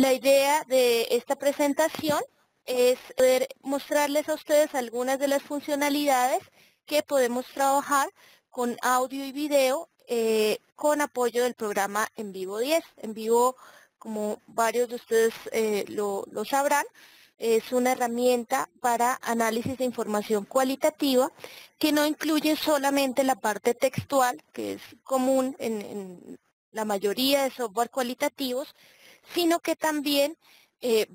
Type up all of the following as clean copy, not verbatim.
La idea de esta presentación es poder mostrarles a ustedes algunas de las funcionalidades que podemos trabajar con audio y video con apoyo del programa Envivo 10. Envivo, como varios de ustedes lo sabrán, es una herramienta para análisis de información cualitativa que no incluye solamente la parte textual, que es común en la mayoría de software cualitativos, sino que también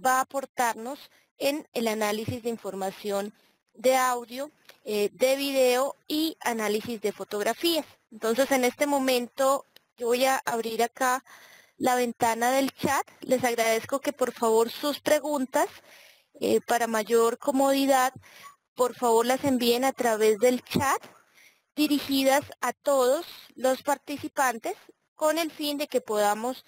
va a aportarnos en el análisis de información de audio, de video y análisis de fotografías. Entonces, en este momento yo voy a abrir acá la ventana del chat. Les agradezco que por favor sus preguntas, para mayor comodidad, por favor las envíen a través del chat, dirigidas a todos los participantes con el fin de que podamos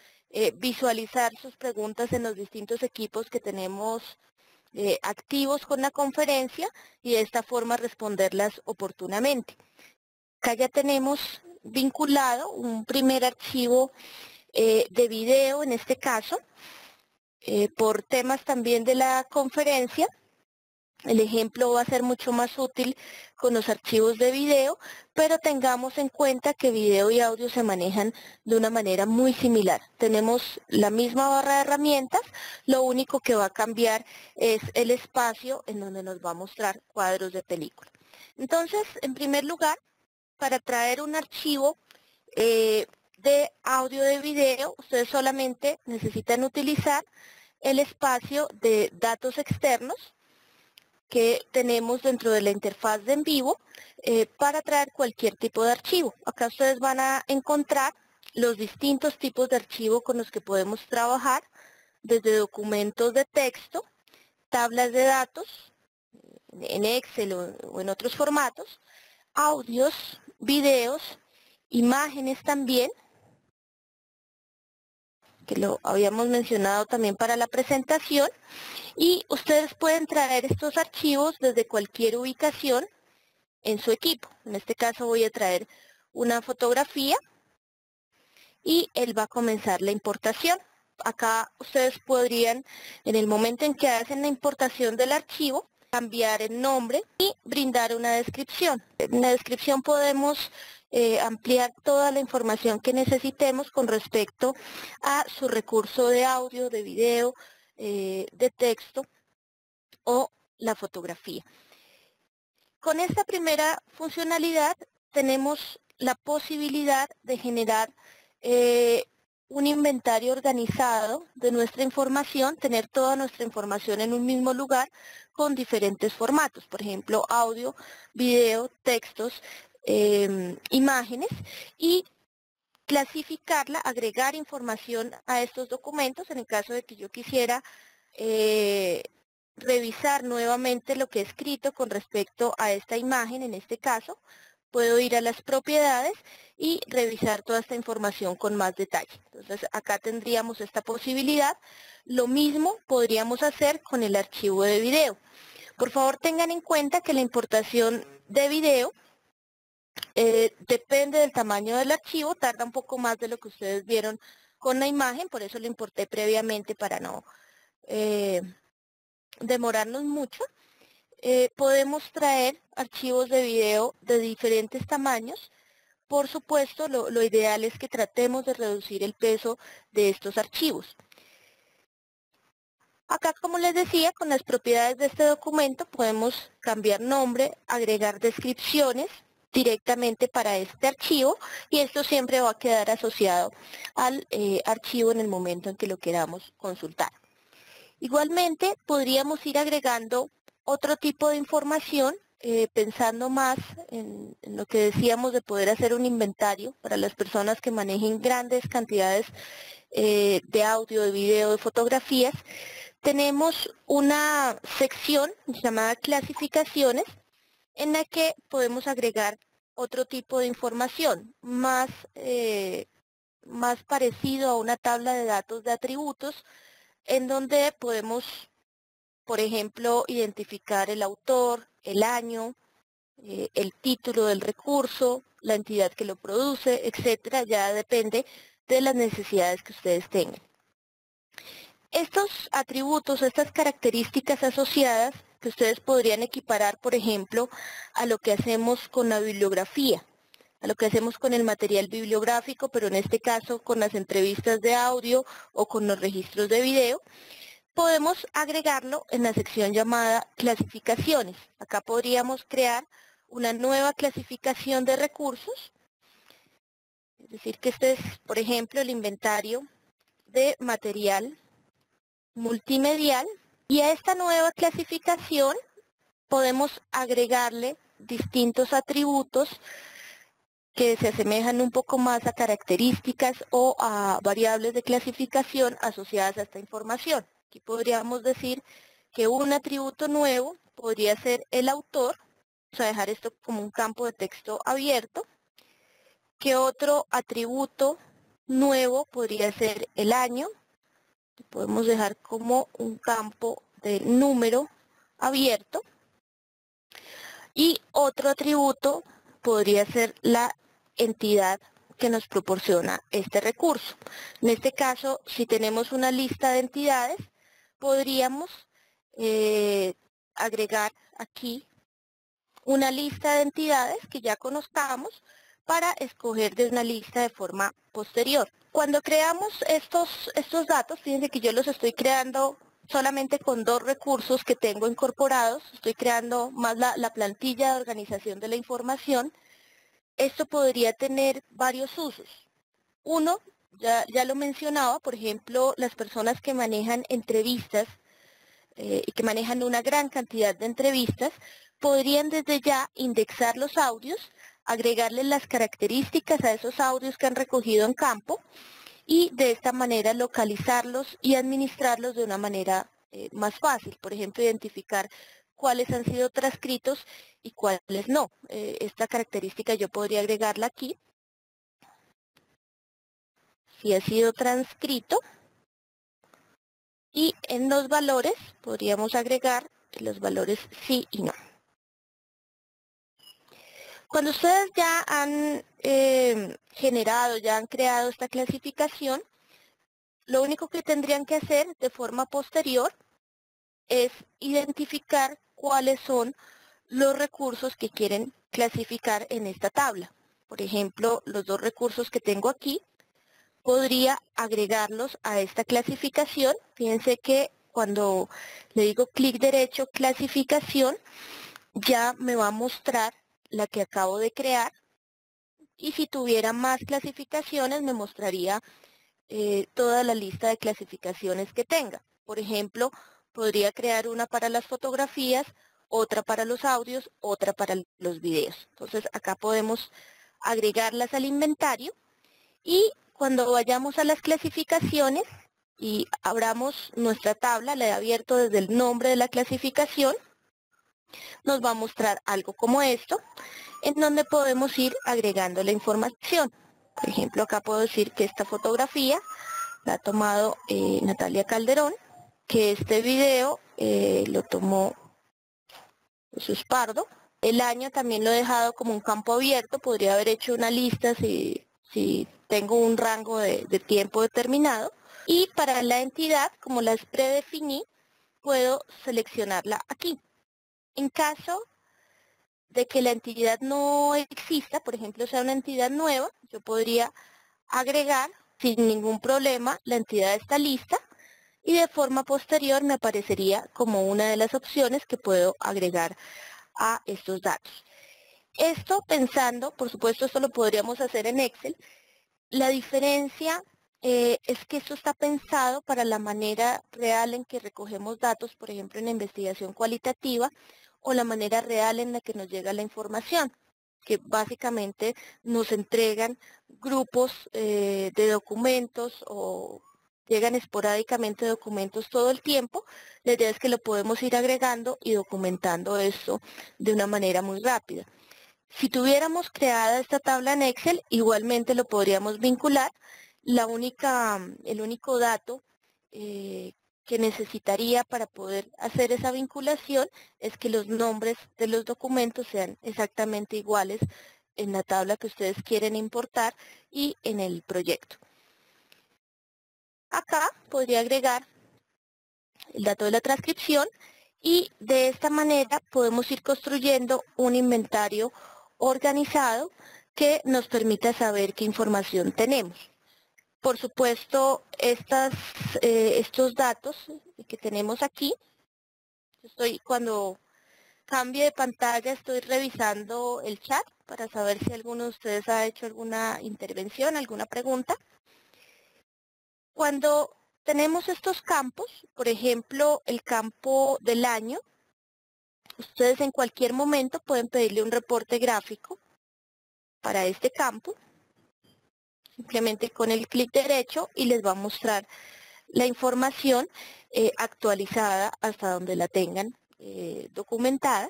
visualizar sus preguntas en los distintos equipos que tenemos activos con la conferencia y de esta forma responderlas oportunamente. Acá ya tenemos vinculado un primer archivo de video, en este caso, por temas también de la conferencia. El ejemplo va a ser mucho más útil con los archivos de video, pero tengamos en cuenta que video y audio se manejan de una manera muy similar. Tenemos la misma barra de herramientas, lo único que va a cambiar es el espacio en donde nos va a mostrar cuadros de película. Entonces, en primer lugar, para traer un archivo de audio de video, ustedes solamente necesitan utilizar el espacio de datos externos que tenemos dentro de la interfaz de Envivo para traer cualquier tipo de archivo. Acá ustedes van a encontrar los distintos tipos de archivo con los que podemos trabajar, desde documentos de texto, tablas de datos, en Excel o en otros formatos, audios, videos, imágenes también, que lo habíamos mencionado también para la presentación, y ustedes pueden traer estos archivos desde cualquier ubicación en su equipo. En este caso voy a traer una fotografía y él va a comenzar la importación. Acá ustedes podrían, en el momento en que hacen la importación del archivo, cambiar el nombre y brindar una descripción. En la descripción podemos ampliar toda la información que necesitemos con respecto a su recurso de audio, de video, de texto o la fotografía. Con esta primera funcionalidad tenemos la posibilidad de generar un inventario organizado de nuestra información, tener toda nuestra información en un mismo lugar con diferentes formatos, por ejemplo, audio, video, textos, imágenes, y clasificarla, agregar información a estos documentos en el caso de que yo quisiera revisar nuevamente lo que he escrito con respecto a esta imagen. En este caso, puedo ir a las propiedades y revisar toda esta información con más detalle. Entonces, acá tendríamos esta posibilidad. Lo mismo podríamos hacer con el archivo de video. Por favor, tengan en cuenta que la importación de video depende del tamaño del archivo, tarda un poco más de lo que ustedes vieron con la imagen, por eso lo importé previamente para no demorarnos mucho. Podemos traer archivos de video de diferentes tamaños. Por supuesto, lo ideal es que tratemos de reducir el peso de estos archivos. Acá, como les decía, con las propiedades de este documento podemos cambiar nombre, agregar descripciones directamente para este archivo, y esto siempre va a quedar asociado al archivo en el momento en que lo queramos consultar. Igualmente, podríamos ir agregando otro tipo de información, pensando más en lo que decíamos de poder hacer un inventario para las personas que manejen grandes cantidades de audio, de video, de fotografías. Tenemos una sección llamada clasificaciones, en la que podemos agregar otro tipo de información, más parecido a una tabla de datos de atributos, en donde podemos, por ejemplo, identificar el autor, el año, el título del recurso, la entidad que lo produce, etcétera. Ya depende de las necesidades que ustedes tengan. Estos atributos, estas características asociadas que ustedes podrían equiparar, por ejemplo, a lo que hacemos con la bibliografía, a lo que hacemos con el material bibliográfico, pero en este caso con las entrevistas de audio o con los registros de video, podemos agregarlo en la sección llamada clasificaciones. Acá podríamos crear una nueva clasificación de recursos, es decir, que este es, por ejemplo, el inventario de material multimedial, y a esta nueva clasificación podemos agregarle distintos atributos que se asemejan un poco más a características o a variables de clasificación asociadas a esta información. Aquí podríamos decir que un atributo nuevo podría ser el autor, vamos a dejar esto como un campo de texto abierto, que otro atributo nuevo podría ser el año, podemos dejar como un campo de número abierto, y otro atributo podría ser la entidad que nos proporciona este recurso. En este caso, si tenemos una lista de entidades, podríamos agregar aquí una lista de entidades que ya conozcamos para escoger de una lista de forma posterior. Cuando creamos estos datos, fíjense que yo los estoy creando solamente con dos recursos que tengo incorporados. Estoy creando más la plantilla de organización de la información. Esto podría tener varios usos. Uno, ya lo mencionaba, por ejemplo, las personas que manejan entrevistas y que manejan una gran cantidad de entrevistas, podrían desde ya indexar los audios, agregarles las características a esos audios que han recogido en campo y de esta manera localizarlos y administrarlos de una manera más fácil. Por ejemplo, identificar cuáles han sido transcritos y cuáles no. Esta característica yo podría agregarla aquí. Si ha sido transcrito, y en los valores podríamos agregar los valores sí y no. Cuando ustedes ya han generado, ya han creado esta clasificación, lo único que tendrían que hacer de forma posterior es identificar cuáles son los recursos que quieren clasificar en esta tabla. Por ejemplo, los dos recursos que tengo aquí, podría agregarlos a esta clasificación. Fíjense que cuando le digo clic derecho, clasificación, ya me va a mostrar la que acabo de crear. Y si tuviera más clasificaciones, me mostraría toda la lista de clasificaciones que tenga. Por ejemplo, podría crear una para las fotografías, otra para los audios, otra para los videos. Entonces, acá podemos agregarlas al inventario y cuando vayamos a las clasificaciones y abramos nuestra tabla, la he abierto desde el nombre de la clasificación, nos va a mostrar algo como esto, en donde podemos ir agregando la información. Por ejemplo, acá puedo decir que esta fotografía la ha tomado Natalia Calderón, que este video lo tomó Jesús Pardo. El año también lo he dejado como un campo abierto, podría haber hecho una lista si tengo un rango de tiempo determinado. Y para la entidad, como las predefiní, puedo seleccionarla aquí. En caso de que la entidad no exista, por ejemplo, sea una entidad nueva, yo podría agregar sin ningún problema la entidad a esta lista y de forma posterior me aparecería como una de las opciones que puedo agregar a estos datos. Esto pensando, por supuesto, esto lo podríamos hacer en Excel. La diferencia es que esto está pensado para la manera real en que recogemos datos, por ejemplo, en la investigación cualitativa, o la manera real en la que nos llega la información, que básicamente nos entregan grupos de documentos o llegan esporádicamente documentos todo el tiempo. La idea es que lo podemos ir agregando y documentando esto de una manera muy rápida. Si tuviéramos creada esta tabla en Excel, igualmente lo podríamos vincular. El único dato que necesitaría para poder hacer esa vinculación es que los nombres de los documentos sean exactamente iguales en la tabla que ustedes quieren importar y en el proyecto. Acá podría agregar el dato de la transcripción, y de esta manera podemos ir construyendo un inventario organizado que nos permita saber qué información tenemos. Por supuesto, estos datos que tenemos aquí, cuando cambio de pantalla estoy revisando el chat para saber si alguno de ustedes ha hecho alguna intervención, alguna pregunta. Cuando tenemos estos campos, por ejemplo, el campo del año, ustedes en cualquier momento pueden pedirle un reporte gráfico para este campo, simplemente con el clic derecho, y les va a mostrar la información actualizada hasta donde la tengan documentada.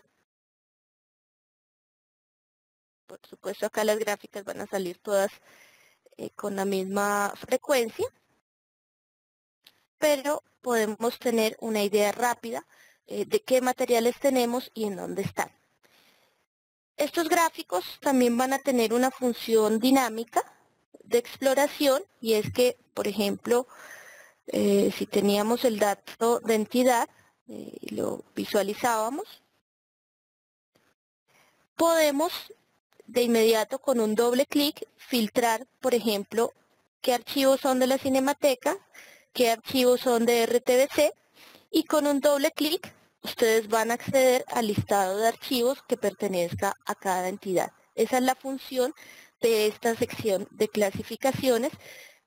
Por supuesto, acá las gráficas van a salir todas con la misma frecuencia, pero podemos tener una idea rápida de qué materiales tenemos y en dónde están. Estos gráficos también van a tener una función dinámica de exploración, y es que, por ejemplo, si teníamos el dato de entidad y lo visualizábamos, podemos de inmediato con un doble clic filtrar, por ejemplo, qué archivos son de la Cinemateca, qué archivos son de RTBC, y con un doble clic ustedes van a acceder al listado de archivos que pertenezca a cada entidad. Esa es la función de esta sección de clasificaciones,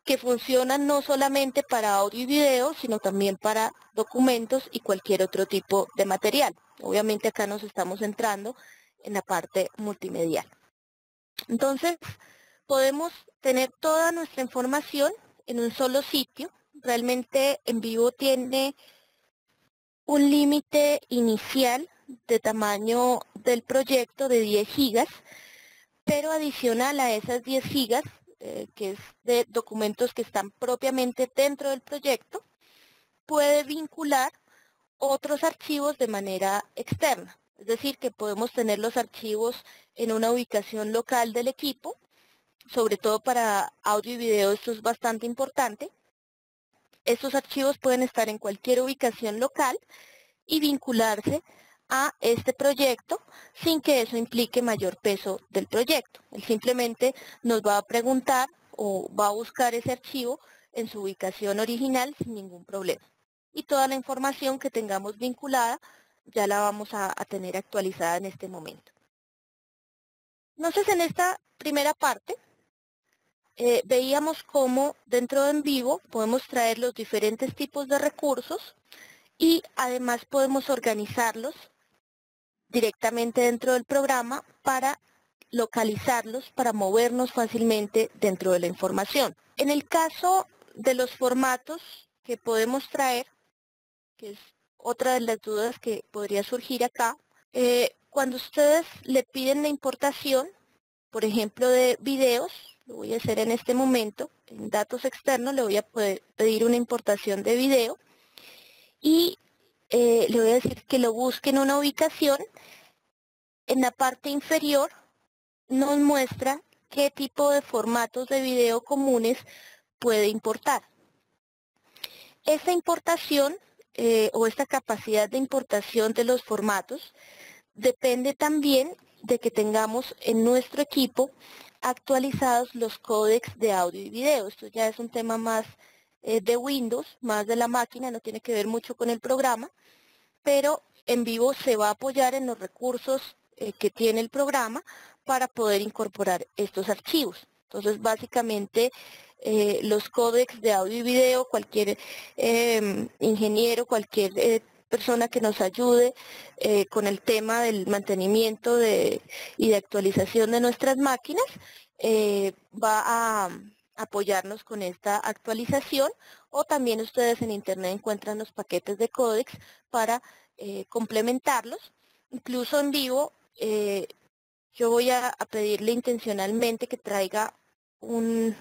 que funcionan no solamente para audio y video, sino también para documentos y cualquier otro tipo de material. Obviamente acá nos estamos centrando en la parte multimedial. Entonces, podemos tener toda nuestra información en un solo sitio. Realmente Envivo tiene un límite inicial de tamaño del proyecto de 10 gigas, pero adicional a esas 10 gigas, que es de documentos que están propiamente dentro del proyecto, puede vincular otros archivos de manera externa. Es decir, que podemos tener los archivos en una ubicación local del equipo, sobre todo para audio y video esto es bastante importante. Estos archivos pueden estar en cualquier ubicación local y vincularse a este proyecto sin que eso implique mayor peso del proyecto. Él simplemente nos va a preguntar o va a buscar ese archivo en su ubicación original sin ningún problema. Y toda la información que tengamos vinculada ya la vamos a tener actualizada en este momento. Entonces, en esta primera parte veíamos cómo dentro de Envivo podemos traer los diferentes tipos de recursos y además podemos organizarlos directamente dentro del programa para localizarlos, para movernos fácilmente dentro de la información. En el caso de los formatos que podemos traer, que es otra de las dudas que podría surgir acá, cuando ustedes le piden la importación, por ejemplo, de videos, lo voy a hacer en este momento, en datos externos le voy a poder pedir una importación de video y le voy a decir que lo busque en una ubicación. En la parte inferior nos muestra qué tipo de formatos de video comunes puede importar. Esta importación o esta capacidad de importación de los formatos depende también de que tengamos en nuestro equipo actualizados los códecs de audio y video. Esto ya es un tema más de Windows, más de la máquina, no tiene que ver mucho con el programa, pero Envivo se va a apoyar en los recursos que tiene el programa para poder incorporar estos archivos. Entonces, básicamente, los códecs de audio y video, cualquier ingeniero, cualquier persona que nos ayude con el tema del mantenimiento y de actualización de nuestras máquinas, va a apoyarnos con esta actualización, o también ustedes en internet encuentran los paquetes de códecs para complementarlos. Incluso Envivo, yo voy a pedirle intencionalmente que traiga un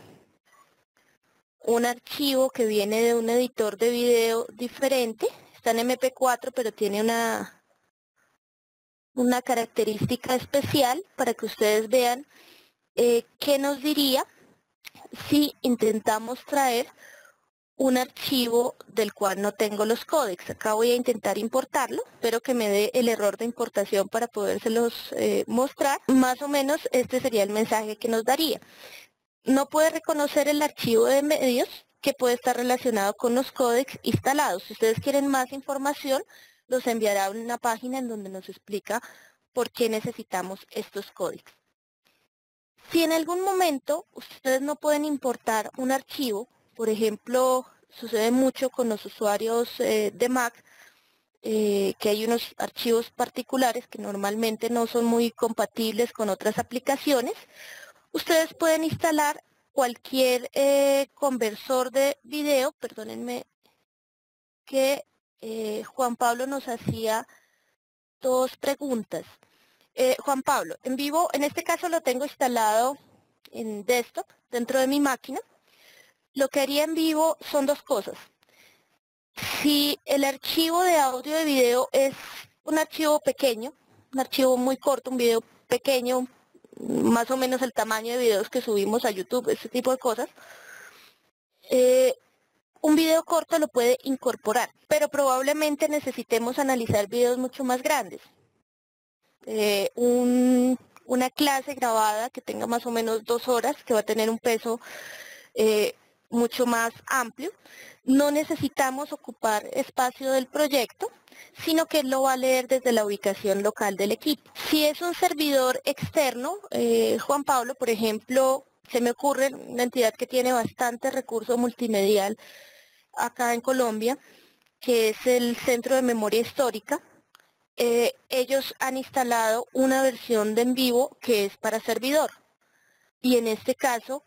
archivo que viene de un editor de video diferente. Está en MP4, pero tiene una característica especial para que ustedes vean qué nos diría si intentamos traer un archivo del cual no tengo los códecs. Acá voy a intentar importarlo, espero que me dé el error de importación para podérselos mostrar. Más o menos este sería el mensaje que nos daría. No puede reconocer el archivo de medios que puede estar relacionado con los códecs instalados. Si ustedes quieren más información, los enviará a una página en donde nos explica por qué necesitamos estos códecs. Si en algún momento ustedes no pueden importar un archivo, por ejemplo, sucede mucho con los usuarios de Mac, que hay unos archivos particulares que normalmente no son muy compatibles con otras aplicaciones, ustedes pueden instalar cualquier conversor de video. Perdónenme que Juan Pablo nos hacía dos preguntas. Juan Pablo, en vivo, en este caso lo tengo instalado en desktop, dentro de mi máquina. Lo que haría en vivo son dos cosas. Si el archivo de audio de video es un archivo pequeño, un archivo muy corto, un video pequeño, más o menos el tamaño de videos que subimos a YouTube, ese tipo de cosas, un video corto lo puede incorporar, pero probablemente necesitemos analizar videos mucho más grandes. Una clase grabada que tenga más o menos 2 horas, que va a tener un peso mucho más amplio, no necesitamos ocupar espacio del proyecto, sino que él lo va a leer desde la ubicación local del equipo. Si es un servidor externo, Juan Pablo, por ejemplo, se me ocurre una entidad que tiene bastante recurso multimedial acá en Colombia, que es el Centro de Memoria Histórica. Ellos han instalado una versión de en vivo que es para servidor, y en este caso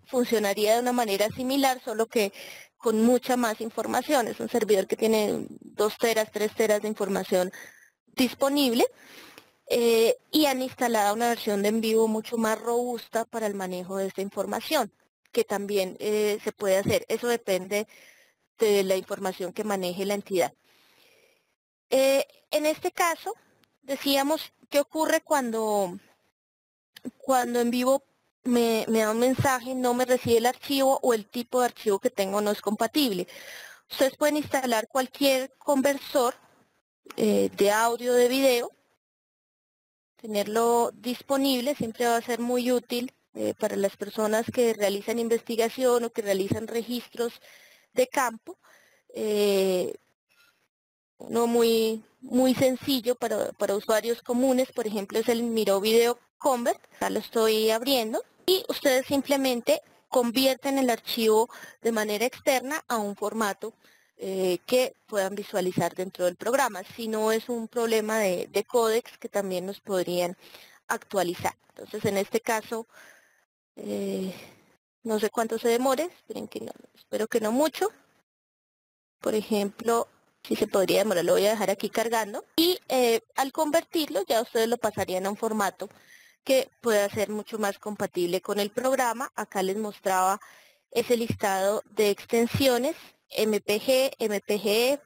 funcionaría de una manera similar, solo que con mucha más información. Es un servidor que tiene 2 teras, 3 teras de información disponible, y han instalado una versión de en vivo mucho más robusta para el manejo de esta información, que también se puede hacer. Eso depende de la información que maneje la entidad. En este caso, decíamos, ¿qué ocurre cuando en vivo me da un mensaje, no me recibe el archivo o el tipo de archivo que tengo no es compatible? Ustedes pueden instalar cualquier conversor de audio, de video, tenerlo disponible, siempre va a ser muy útil para las personas que realizan investigación o que realizan registros de campo. Uno muy sencillo para usuarios comunes, por ejemplo, es el Miro Video Convert. Acá lo estoy abriendo y ustedes simplemente convierten el archivo de manera externa a un formato que puedan visualizar dentro del programa. Si no, es un problema de códecs que también nos podrían actualizar. Entonces, en este caso, no sé cuánto se demore, espero que no mucho. Por ejemplo, si se podría demorar, lo voy a dejar aquí cargando. Y al convertirlo, ya ustedes lo pasarían a un formato que pueda ser mucho más compatible con el programa. Acá les mostraba ese listado de extensiones, MPG, MPG,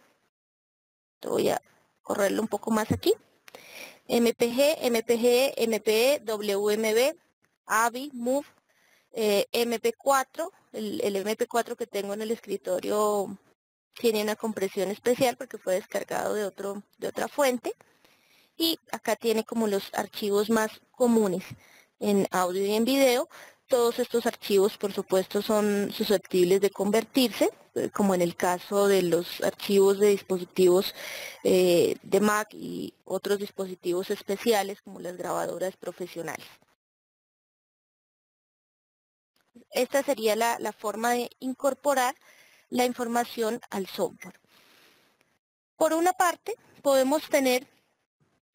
voy a correrlo un poco más aquí, MPG, MPG, MPE, WMB, AVI, MOV, MP4, el MP4 que tengo en el escritorio tiene una compresión especial porque fue descargado de otra fuente, y acá tiene como los archivos más comunes en audio y en video. Todos estos archivos, por supuesto, son susceptibles de convertirse, como en el caso de los archivos de dispositivos de Mac y otros dispositivos especiales como las grabadoras profesionales. Esta sería la forma de incorporar la información al software. Por una parte, podemos tener,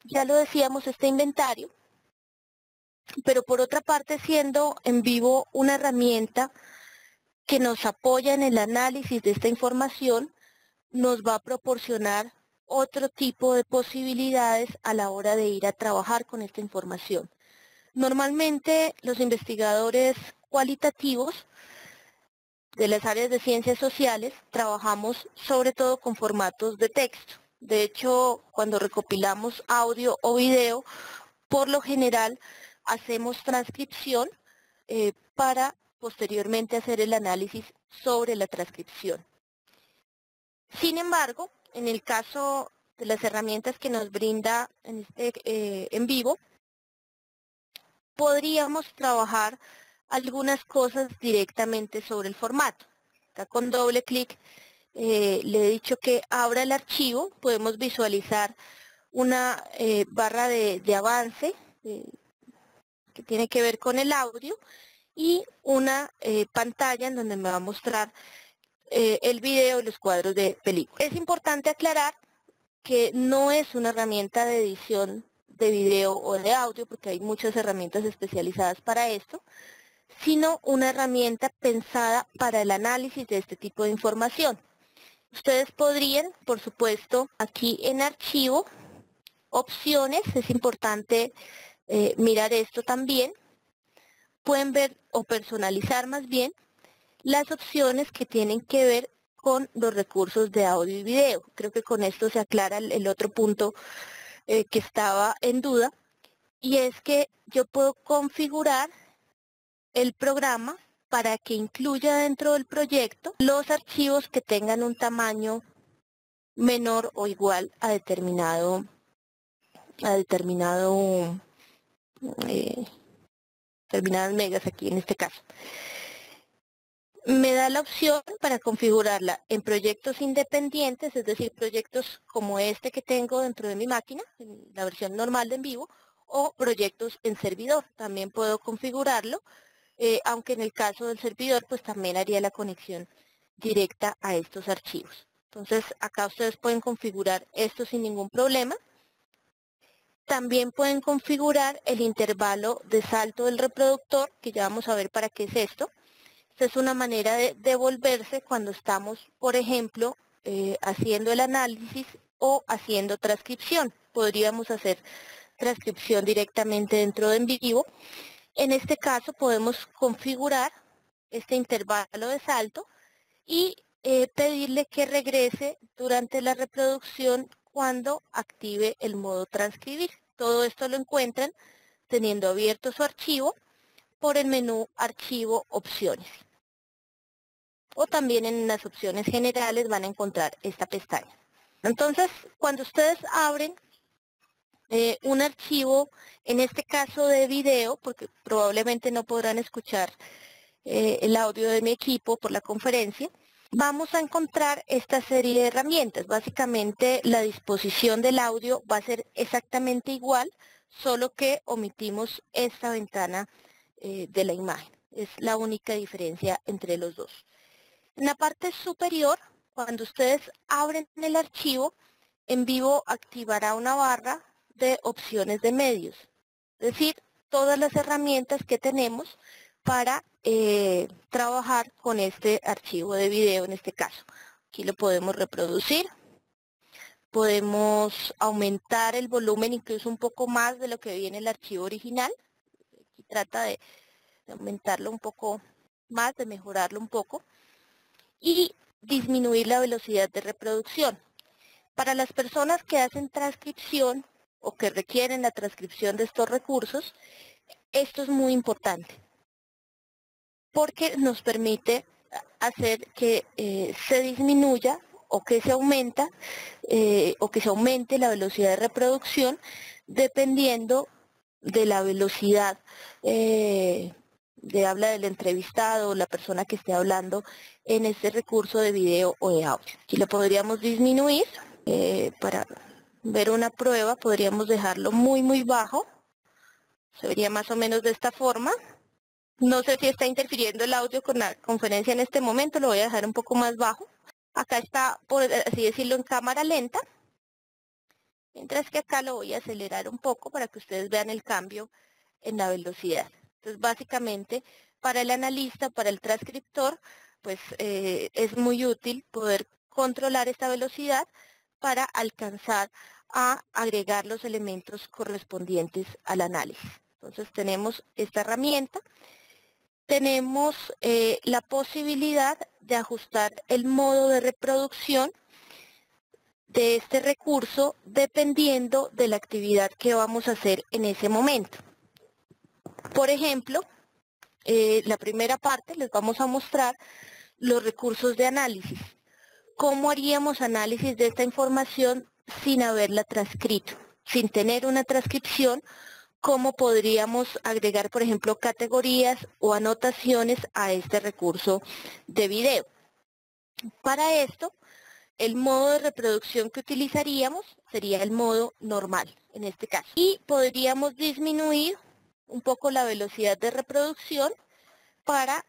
ya lo decíamos, este inventario, pero por otra parte, siendo en vivo una herramienta que nos apoya en el análisis de esta información, nos va a proporcionar otro tipo de posibilidades a la hora de ir a trabajar con esta información. Normalmente, los investigadores cualitativos de las áreas de ciencias sociales trabajamos sobre todo con formatos de texto. De hecho, cuando recopilamos audio o video, por lo general hacemos transcripción para posteriormente hacer el análisis sobre la transcripción. Sin embargo, en el caso de las herramientas que nos brinda en vivo, podríamos trabajar algunas cosas directamente sobre el formato. Acá con doble clic le he dicho que abra el archivo, podemos visualizar una barra de avance que tiene que ver con el audio y una pantalla en donde me va a mostrar el video y los cuadros de película. Es importante aclarar que no es una herramienta de edición de video o de audio, porque hay muchas herramientas especializadas para esto, sino una herramienta pensada para el análisis de este tipo de información. Ustedes podrían, por supuesto, aquí en archivo, opciones, es importante mirar esto también, pueden ver o personalizar más bien las opciones que tienen que ver con los recursos de audio y video. Creo que con esto se aclara el otro punto que estaba en duda, y es que yo puedo configurar el programa para que incluya dentro del proyecto los archivos que tengan un tamaño menor o igual a determinadas megas aquí en este caso. Me da la opción para configurarla en proyectos independientes, es decir, proyectos como este que tengo dentro de mi máquina, en la versión normal de en vivo, o proyectos en servidor. También puedo configurarlo, aunque en el caso del servidor, pues también haría la conexión directa a estos archivos. Entonces, acá ustedes pueden configurar esto sin ningún problema. También pueden configurar el intervalo de salto del reproductor, que ya vamos a ver para qué es esto. Esta es una manera de devolverse cuando estamos, por ejemplo, haciendo el análisis o haciendo transcripción. Podríamos hacer transcripción directamente dentro de en vivo. En este caso podemos configurar este intervalo de salto y pedirle que regrese durante la reproducción cuando active el modo transcribir. Todo esto lo encuentran teniendo abierto su archivo por el menú Archivo Opciones. O también en las opciones generales van a encontrar esta pestaña. Entonces, cuando ustedes abren un archivo, en este caso de video, porque probablemente no podrán escuchar el audio de mi equipo por la conferencia, vamos a encontrar esta serie de herramientas. Básicamente la disposición del audio va a ser exactamente igual, solo que omitimos esta ventana de la imagen. Es la única diferencia entre los dos. En la parte superior, cuando ustedes abren el archivo, en vivo activará una barra de opciones de medios. Es decir, todas las herramientas que tenemos para trabajar con este archivo de video en este caso. Aquí lo podemos reproducir. Podemos aumentar el volumen incluso un poco más de lo que viene el archivo original. Aquí trata de aumentarlo un poco más, de mejorarlo un poco. Y disminuir la velocidad de reproducción. Para las personas que hacen transcripción o que requieren la transcripción de estos recursos, esto es muy importante porque nos permite hacer que se disminuya o que se aumenta o que se aumente la velocidad de reproducción dependiendo de la velocidad de habla del entrevistado o la persona que esté hablando en este recurso de video o de audio. Aquí lo podríamos disminuir para ver una prueba, podríamos dejarlo muy bajo. Se vería más o menos de esta forma. No sé si está interfiriendo el audio con la conferencia en este momento, lo voy a dejar un poco más bajo. Acá está, por así decirlo, en cámara lenta. Mientras que acá lo voy a acelerar un poco para que ustedes vean el cambio en la velocidad. Entonces, básicamente, para el analista, para el transcriptor, pues es muy útil poder controlar esta velocidad para alcanzar a agregar los elementos correspondientes al análisis. Entonces, tenemos esta herramienta. Tenemos la posibilidad de ajustar el modo de reproducción de este recurso dependiendo de la actividad que vamos a hacer en ese momento. Por ejemplo, la primera parte les vamos a mostrar los recursos de análisis. ¿Cómo haríamos análisis de esta información sin haberla transcrito? Sin tener una transcripción, ¿cómo podríamos agregar, por ejemplo, categorías o anotaciones a este recurso de video? Para esto, el modo de reproducción que utilizaríamos sería el modo normal, en este caso. Y podríamos disminuir un poco la velocidad de reproducción para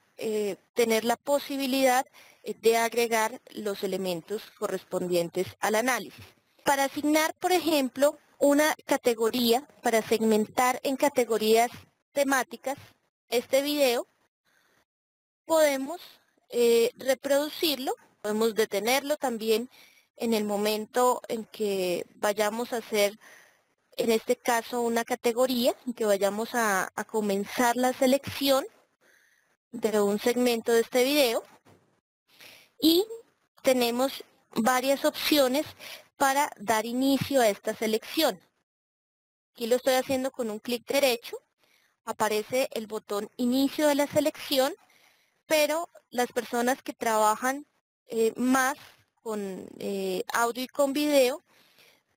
tener la posibilidad de agregar los elementos correspondientes al análisis. Para asignar, por ejemplo, una categoría, para segmentar en categorías temáticas este video, podemos reproducirlo, podemos detenerlo también en el momento en que vayamos a hacer, en este caso, una categoría, en que vayamos a comenzar la selección de un segmento de este video, y tenemos varias opciones para dar inicio a esta selección. Aquí lo estoy haciendo con un clic derecho, aparece el botón inicio de la selección, pero las personas que trabajan más con audio y con video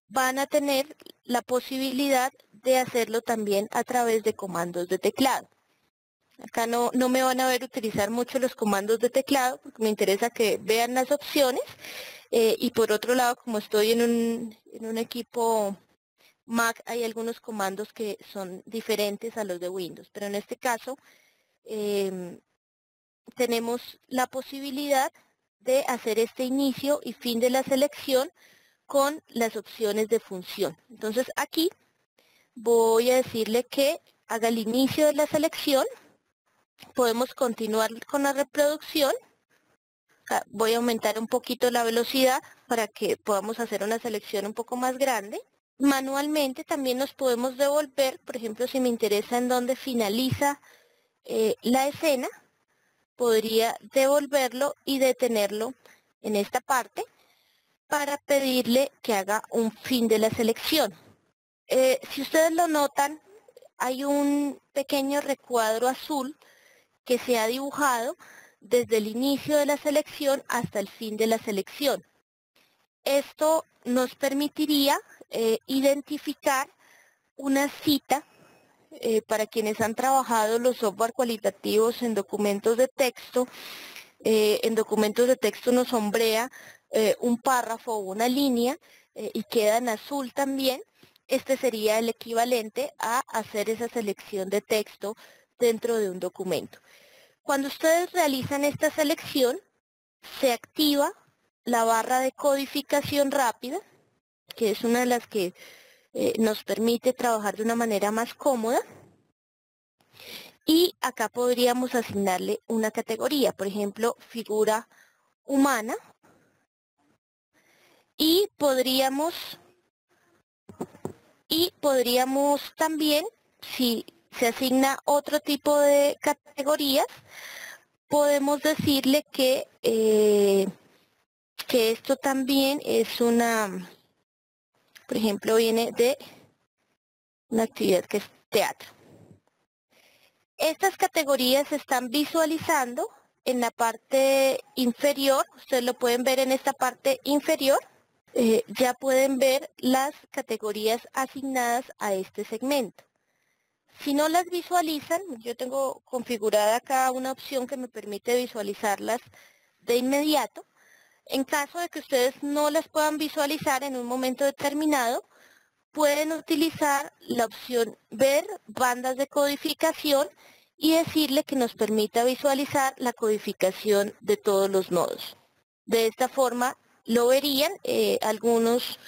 van a tener la posibilidad de hacerlo también a través de comandos de teclado. Acá no me van a ver utilizar mucho los comandos de teclado, porque me interesa que vean las opciones. Y por otro lado, como estoy en un equipo Mac, hay algunos comandos que son diferentes a los de Windows. Pero en este caso, tenemos la posibilidad de hacer este inicio y fin de la selección con las opciones de función. Entonces aquí voy a decirle que haga el inicio de la selección. Podemos continuar con la reproducción. Voy a aumentar un poquito la velocidad para que podamos hacer una selección un poco más grande. Manualmente también nos podemos devolver, por ejemplo, si me interesa en dónde finaliza la escena, podría devolverlo y detenerlo en esta parte para pedirle que haga un fin de la selección. Si ustedes lo notan, hay un pequeño recuadro azul que se ha dibujado desde el inicio de la selección hasta el fin de la selección. Esto nos permitiría identificar una cita para quienes han trabajado los software cualitativos en documentos de texto. En documentos de texto nos sombrea un párrafo o una línea y queda en azul también. Este sería el equivalente a hacer esa selección de texto dentro de un documento. Cuando ustedes realizan esta selección, se activa la barra de codificación rápida, que es una de las que nos permite trabajar de una manera más cómoda. Y acá podríamos asignarle una categoría, por ejemplo, figura humana. Y podríamos también, si se asigna otro tipo de categorías, podemos decirle que esto también es una, por ejemplo, viene de una actividad que es teatro. Estas categorías se están visualizando en la parte inferior. Ustedes lo pueden ver en esta parte inferior. Ya pueden ver las categorías asignadas a este segmento. Si no las visualizan, yo tengo configurada acá una opción que me permite visualizarlas de inmediato. En caso de que ustedes no las puedan visualizar en un momento determinado, pueden utilizar la opción ver bandas de codificación y decirle que nos permita visualizar la codificación de todos los nodos. De esta forma lo verían. Algunos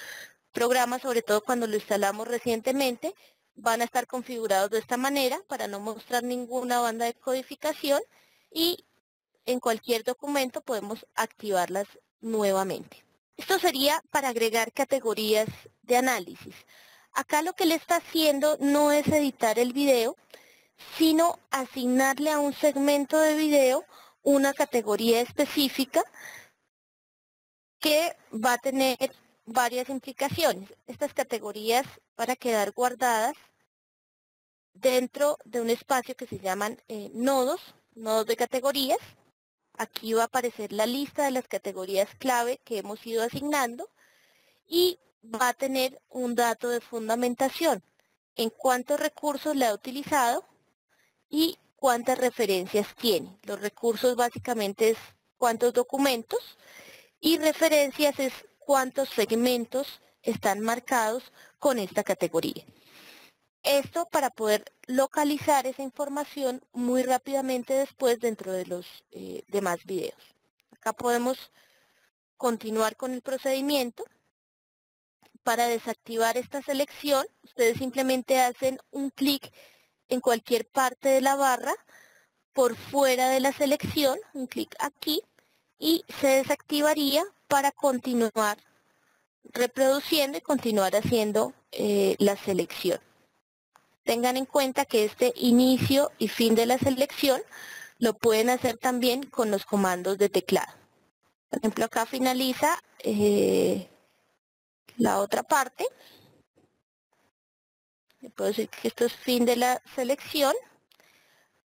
programas, sobre todo cuando lo instalamos recientemente, van a estar configurados de esta manera para no mostrar ninguna banda de codificación, y en cualquier documento podemos activarlas nuevamente. Esto sería para agregar categorías de análisis. Acá lo que le está haciendo no es editar el video, sino asignarle a un segmento de video una categoría específica que va a tener varias implicaciones. Estas categorías van a quedar guardadas dentro de un espacio que se llaman nodos de categorías. Aquí va a aparecer la lista de las categorías clave que hemos ido asignando y va a tener un dato de fundamentación, en cuántos recursos le ha utilizado y cuántas referencias tiene. Los recursos básicamente es cuántos documentos y referencias es cuántos segmentos están marcados con esta categoría. Esto para poder localizar esa información muy rápidamente después dentro de los demás videos. Acá podemos continuar con el procedimiento. Para desactivar esta selección, ustedes simplemente hacen un clic en cualquier parte de la barra por fuera de la selección, un clic aquí, y se desactivaría para continuar reproduciendo y continuar haciendo la selección. Tengan en cuenta que este inicio y fin de la selección lo pueden hacer también con los comandos de teclado. Por ejemplo, acá finaliza la otra parte. Le puedo decir que esto es fin de la selección.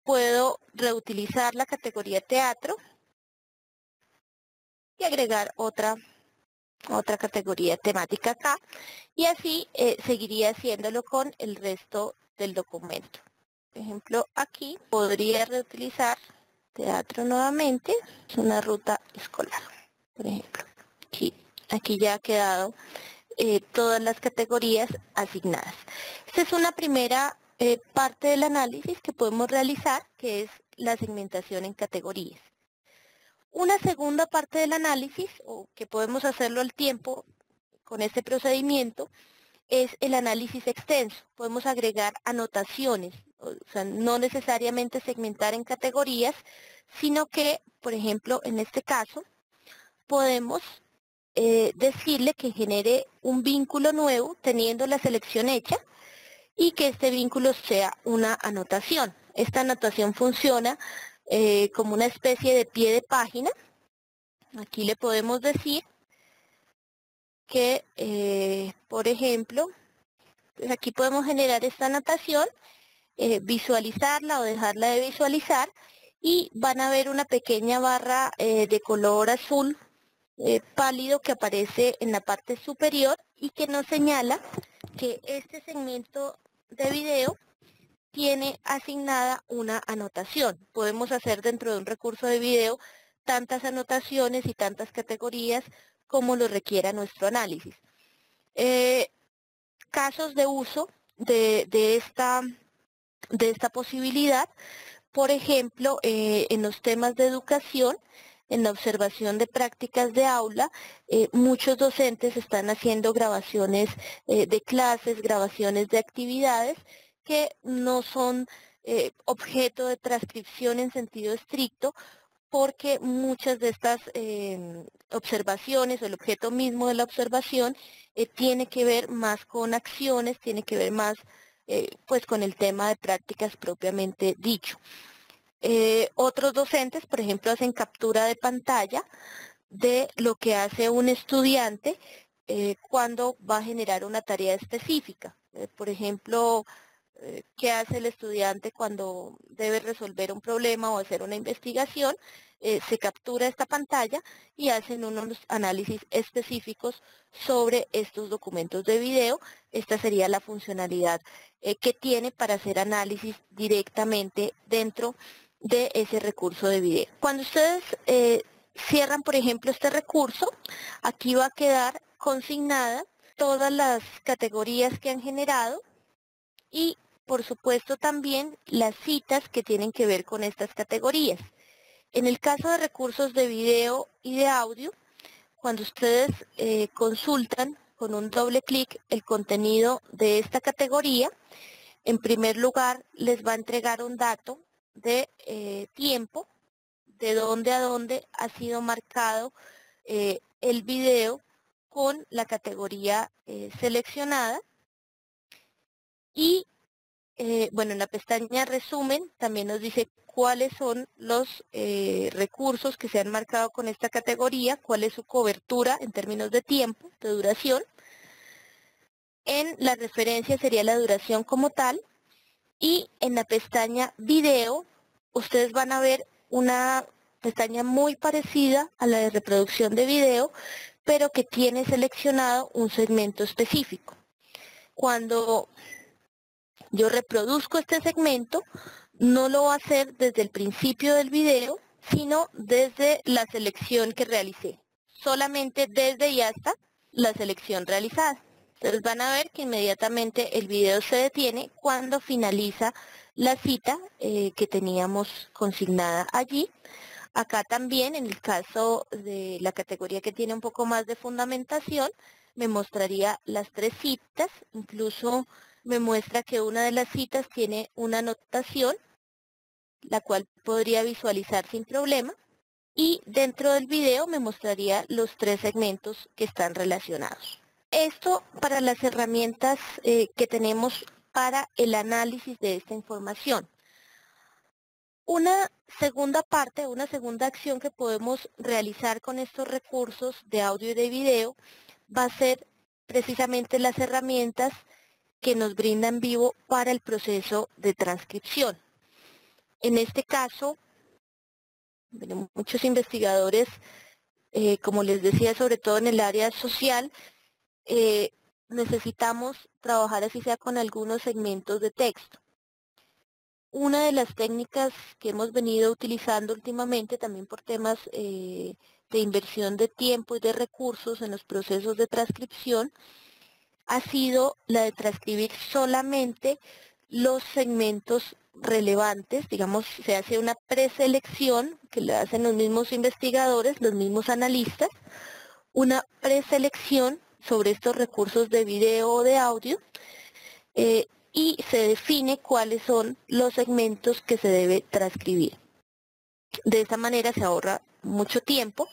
Puedo reutilizar la categoría teatro y agregar otra categoría temática acá. Y así seguiría haciéndolo con el resto del documento. Por ejemplo, aquí podría reutilizar teatro nuevamente. Es una ruta escolar. Por ejemplo, aquí ya ha quedado todas las categorías asignadas. Esta es una primera parte del análisis que podemos realizar, que es la segmentación en categorías. Una segunda parte del análisis, o que podemos hacerlo al tiempo con este procedimiento, es el análisis extenso. Podemos agregar anotaciones, o sea, no necesariamente segmentar en categorías, sino que, por ejemplo, en este caso, podemos decirle que genere un vínculo nuevo teniendo la selección hecha y que este vínculo sea una anotación. Esta anotación funciona como una especie de pie de página. Aquí le podemos decir que, por ejemplo, pues aquí podemos generar esta anotación, visualizarla o dejarla de visualizar y van a ver una pequeña barra de color azul pálido que aparece en la parte superior y que nos señala que este segmento de video tiene asignada una anotación. Podemos hacer dentro de un recurso de video tantas anotaciones y tantas categorías como lo requiera nuestro análisis. Casos de uso de esta posibilidad, por ejemplo, en los temas de educación, en la observación de prácticas de aula, muchos docentes están haciendo grabaciones de clases, grabaciones de actividades que no son objeto de transcripción en sentido estricto, porque muchas de estas observaciones o el objeto mismo de la observación tiene que ver más con acciones, tiene que ver más pues con el tema de prácticas propiamente dicho. Otros docentes, por ejemplo, hacen captura de pantalla de lo que hace un estudiante cuando va a generar una tarea específica. Por ejemplo, qué hace el estudiante cuando debe resolver un problema o hacer una investigación, se captura esta pantalla y hacen unos análisis específicos sobre estos documentos de video. Esta sería la funcionalidad que tiene para hacer análisis directamente dentro de ese recurso de video. Cuando ustedes cierran, por ejemplo, este recurso, aquí va a quedar consignada todas las categorías que han generado y, por supuesto, también las citas que tienen que ver con estas categorías. En el caso de recursos de video y de audio, cuando ustedes consultan con un doble clic el contenido de esta categoría, en primer lugar les va a entregar un dato de tiempo, de dónde a dónde ha sido marcado el video con la categoría seleccionada. Y bueno, en la pestaña resumen también nos dice cuáles son los recursos que se han marcado con esta categoría, cuál es su cobertura en términos de tiempo, de duración. En la referencia sería la duración como tal. Y en la pestaña video, ustedes van a ver una pestaña muy parecida a la de reproducción de video, pero que tiene seleccionado un segmento específico. Cuando yo reproduzco este segmento, no lo va a hacer desde el principio del video, sino desde la selección que realicé. Solamente desde y hasta la selección realizada. Entonces van a ver que inmediatamente el video se detiene cuando finaliza la cita que teníamos consignada allí. Acá también, en el caso de la categoría que tiene un poco más de fundamentación, me mostraría las 3 citas, incluso me muestra que una de las citas tiene una anotación, la cual podría visualizar sin problema, y dentro del video me mostraría los 3 segmentos que están relacionados. Esto para las herramientas que tenemos para el análisis de esta información. Una segunda parte, una segunda acción que podemos realizar con estos recursos de audio y de video va a ser precisamente las herramientas que nos brindan Vivo para el proceso de transcripción. En este caso, muchos investigadores, como les decía, sobre todo en el área social, necesitamos trabajar así sea con algunos segmentos de texto. Una de las técnicas que hemos venido utilizando últimamente, también por temas de inversión de tiempo y de recursos en los procesos de transcripción, ha sido la de transcribir solamente los segmentos relevantes. Digamos, se hace una preselección que le hacen los mismos investigadores, los mismos analistas, una preselección sobre estos recursos de video o de audio, y se define cuáles son los segmentos que se debe transcribir. De esta manera se ahorra mucho tiempo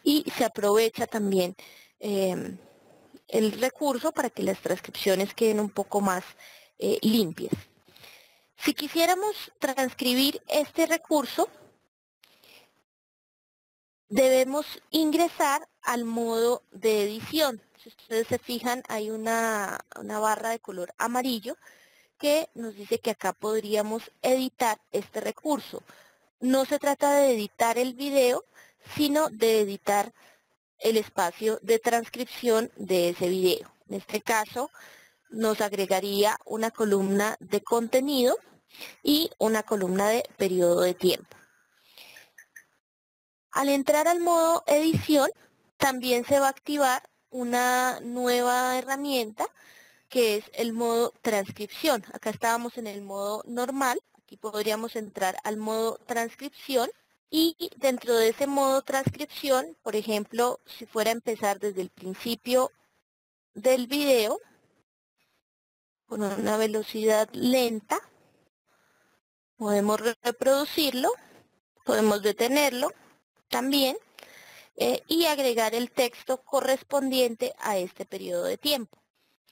y se aprovecha también el recurso para que las transcripciones queden un poco más limpias. Si quisiéramos transcribir este recurso, debemos ingresar al modo de edición. Si ustedes se fijan, hay una barra de color amarillo que nos dice que acá podríamos editar este recurso. No se trata de editar el video, sino de editar el espacio de transcripción de ese video. En este caso, nos agregaría una columna de contenido y una columna de periodo de tiempo. Al entrar al modo edición, también se va a activar una nueva herramienta que es el modo transcripción. Acá estábamos en el modo normal, aquí podríamos entrar al modo transcripción y dentro de ese modo transcripción, por ejemplo, si fuera a empezar desde el principio del video, con una velocidad lenta, podemos reproducirlo, podemos detenerlo también y agregar el texto correspondiente a este periodo de tiempo.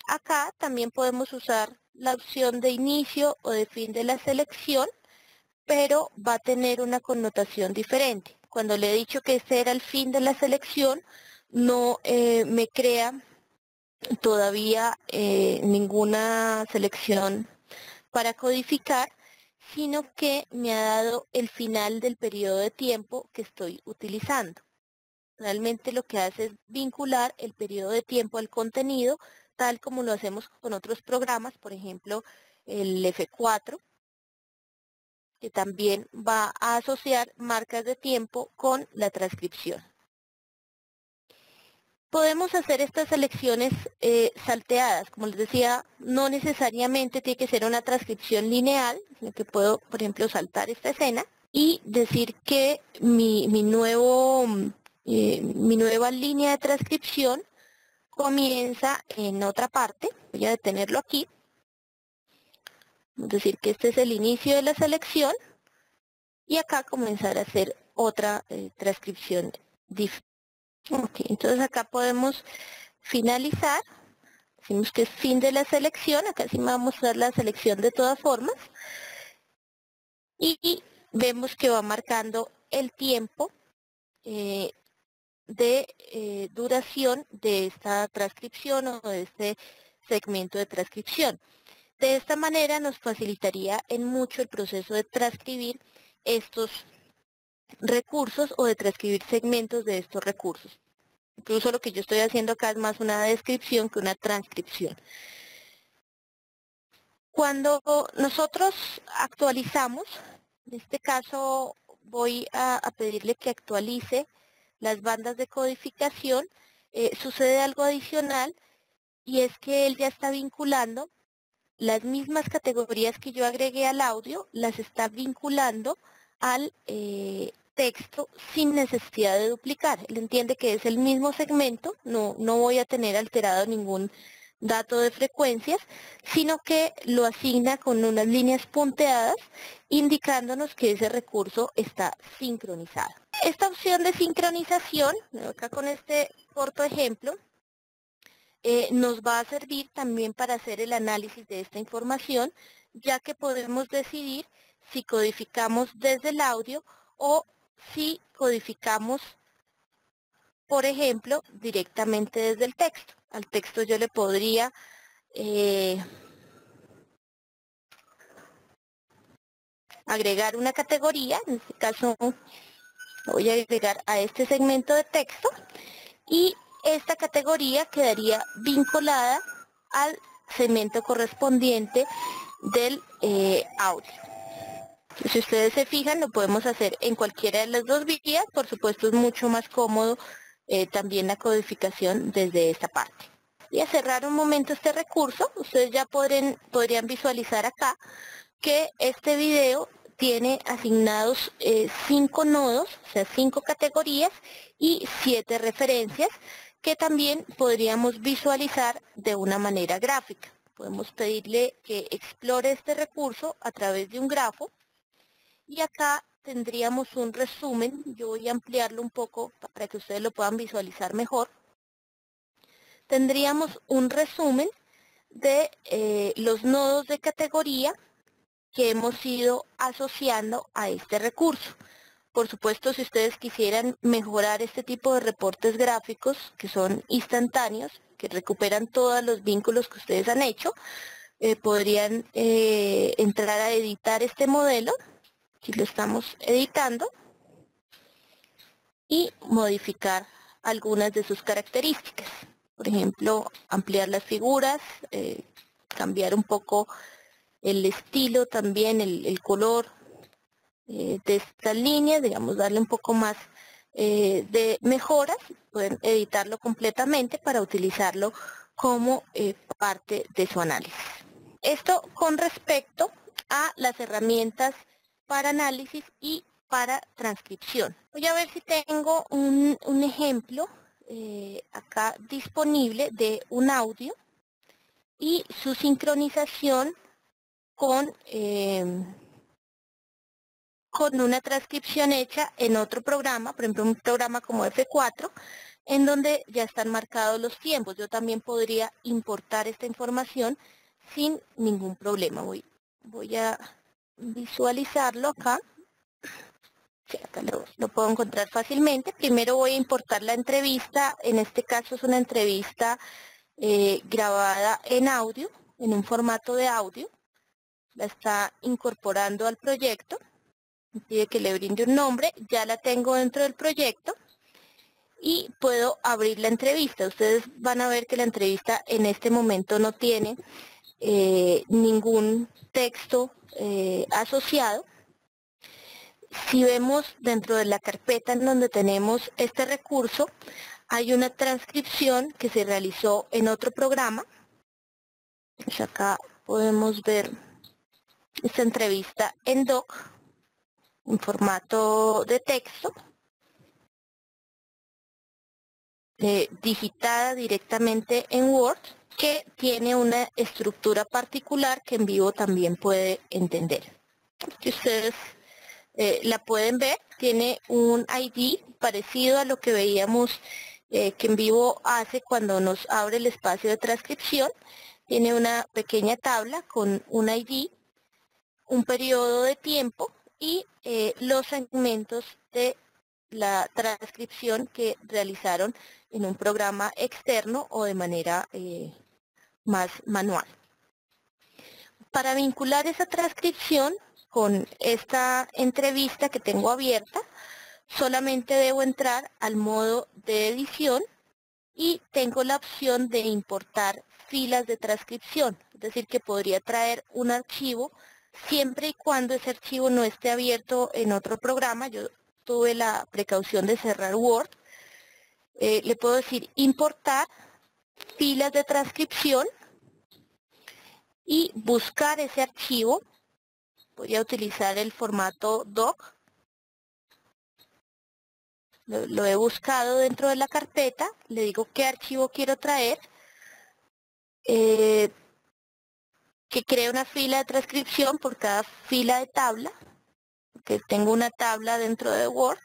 Acá también podemos usar la opción de inicio o de fin de la selección, pero va a tener una connotación diferente. Cuando le he dicho que este era el fin de la selección, no me crea todavía ninguna selección para codificar, sino que me ha dado el final del periodo de tiempo que estoy utilizando. Realmente lo que hace es vincular el periodo de tiempo al contenido, tal como lo hacemos con otros programas, por ejemplo, el F4, que también va a asociar marcas de tiempo con la transcripción. Podemos hacer estas selecciones salteadas. Como les decía, no necesariamente tiene que ser una transcripción lineal, sino que puedo, por ejemplo, saltar esta escena y decir que mi nueva línea de transcripción comienza en otra parte. Voy a detenerlo aquí. Es decir, que este es el inicio de la selección y acá comenzar a hacer otra transcripción diferente. Okay, entonces acá podemos finalizar. Decimos que es fin de la selección. Acá sí me va a mostrar la selección de todas formas. Y vemos que va marcando el tiempo de duración de esta transcripción o de este segmento de transcripción. De esta manera nos facilitaría en mucho el proceso de transcribir estos recursos o de transcribir segmentos de estos recursos. Incluso lo que yo estoy haciendo acá es más una descripción que una transcripción. Cuando nosotros actualizamos, en este caso voy a pedirle que actualice las bandas de codificación, sucede algo adicional y es que él ya está vinculando las mismas categorías que yo agregué al audio, las está vinculando al texto sin necesidad de duplicar. Él entiende que es el mismo segmento, no voy a tener alterado ningún dato de frecuencias, sino que lo asigna con unas líneas punteadas indicándonos que ese recurso está sincronizado. Esta opción de sincronización, acá con este corto ejemplo, nos va a servir también para hacer el análisis de esta información, ya que podemos decidir si codificamos desde el audio o si codificamos, por ejemplo, directamente desde el texto. Al texto yo le podría agregar una categoría, en este caso voy a agregar a este segmento de texto y esta categoría quedaría vinculada al segmento correspondiente del audio. Si ustedes se fijan, lo podemos hacer en cualquiera de las dos vías. Por supuesto, es mucho más cómodo también la codificación desde esta parte. Y a cerrar un momento este recurso, ustedes ya podrían visualizar acá que este video tiene asignados 5 nodos, o sea, 5 categorías y 7 referencias que también podríamos visualizar de una manera gráfica. Podemos pedirle que explore este recurso a través de un grafo y acá tendríamos un resumen. Yo voy a ampliarlo un poco para que ustedes lo puedan visualizar mejor. Tendríamos un resumen de los nodos de categoría que hemos ido asociando a este recurso. Por supuesto, si ustedes quisieran mejorar este tipo de reportes gráficos, que son instantáneos, que recuperan todos los vínculos que ustedes han hecho, podrían entrar a editar este modelo, aquí lo estamos editando, y modificar algunas de sus características. Por ejemplo, ampliar las figuras, cambiar un poco el estilo también, el color de estas líneas, digamos, darle un poco más de mejoras. Pueden editarlo completamente para utilizarlo como parte de su análisis. Esto con respecto a las herramientas para análisis y para transcripción. Voy a ver si tengo un ejemplo acá disponible de un audio y su sincronización con una transcripción hecha en otro programa, por ejemplo un programa como F4, en donde ya están marcados los tiempos. Yo también podría importar esta información sin ningún problema. Voy a visualizarlo acá. Sí, acá lo puedo encontrar fácilmente. Primero voy a importar la entrevista. En este caso es una entrevista grabada en audio, en un formato de audio. La está incorporando al proyecto. Me pide que le brinde un nombre. Ya la tengo dentro del proyecto. Y puedo abrir la entrevista. Ustedes van a ver que la entrevista en este momento no tiene ningún texto asociado. Si vemos dentro de la carpeta en donde tenemos este recurso, hay una transcripción que se realizó en otro programa. Pues acá podemos ver esta entrevista en doc, en formato de texto, digitada directamente en Word, que tiene una estructura particular que en vivo también puede entender. Que ustedes la pueden ver, tiene un ID parecido a lo que veíamos que en vivo hace cuando nos abre el espacio de transcripción. Tiene una pequeña tabla con un ID, un periodo de tiempo y los segmentos de la transcripción que realizaron en un programa externo o de manera más manual. Para vincular esa transcripción con esta entrevista que tengo abierta, solamente debo entrar al modo de edición y tengo la opción de importar filas de transcripción, es decir, que podría traer un archivo siempre y cuando ese archivo no esté abierto en otro programa. Yo tuve la precaución de cerrar Word. Le puedo decir importar filas de transcripción y buscar ese archivo. Voy a utilizar el formato doc. Lo he buscado dentro de la carpeta, le digo qué archivo quiero traer, que cree una fila de transcripción por cada fila de tabla, que tengo una tabla dentro de Word,